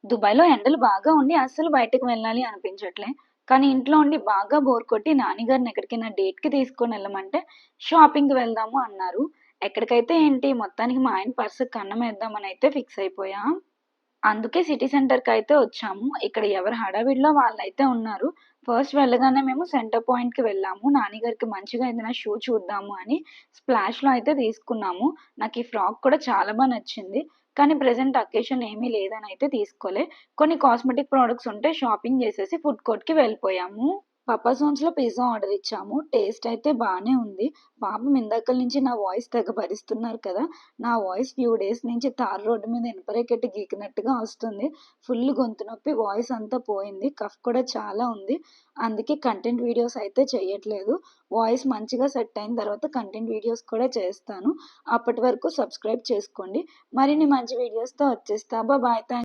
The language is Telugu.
దుబాయ్‌లో ఎండలు బాగా ఉండి అస్సలు బయటకి వెళ్ళాలి అనిపించట్లే. కానీ ఇంట్లో ఉండి బాగా బోర్ కొట్టి నాన్నగారిని ఎక్కడికైనా డేట్‌కి తీసుకొనెళ్ళమంటే షాపింగ్‌కి వెళ్దాము అన్నారు. ఎక్కడికైతే ఏంటి మొత్తానికి మా ఆయన పర్స్‌కి కన్నమేద్దామనయితే ఫిక్స్ అయిపోయా. అందుకే సిటీ సెంటర్‌కయితే వచ్చాము. ఇక్కడ ఎవరి హడావిడిలో వాళ్ళైతే ఉన్నారు. ఫస్ట్ వెళ్ళగానే మేము సెంటర్ పాయింట్‌కి వెళ్ళాము. నాన్నగారికి మంచిగా ఏదైనా షూ చూద్దాము అని స్ప్లాష్‌లో అయితే తీసుకున్నాము. నాకు ఈ ఫ్రాక్ కూడా చాలా నచ్చింది. కానీ ప్రెజెంట్ అకేషన్ ఏమీ లేదనయితే తీసుకోలే. కొన్ని కాస్మెటిక్ ప్రొడక్ట్స్ ఉంటే షాపింగ్ చేసేసి ఫుడ్ కోర్ట్‌కి వెళ్ళిపోయాము. పప్పా జాన్స్‌లో పిజ్జా ఆర్డర్ ఇచ్చాము. టేస్ట్ అయితే బానే ఉంది. పాపం ఇందాకల నుంచి నా వాయిస్ తెగ భరిస్తున్నారు కదా! నా వాయిస్ ఫ్యూ డేస్ నుంచి తార్ రోడ్డు మీద ఇనపరేకెట్టి గీకినట్టుగా వస్తుంది. ఫుల్ గొంతు నొప్పి, వాయిస్ అంతా పోయింది. కఫ్ కూడా చాలా ఉంది. అందుకే కంటెంట్ వీడియోస్ అయితే చెయ్యట్లేదు. వాయిస్ మంచిగా సెట్ అయిన తర్వాత కంటెంట్ వీడియోస్ కూడా చేస్తాను. అప్పటి వరకు సబ్స్క్రైబ్ చేసుకోండి. మరిన్ని మంచి వీడియోస్‌తో వచ్చేస్తా. బాయ్.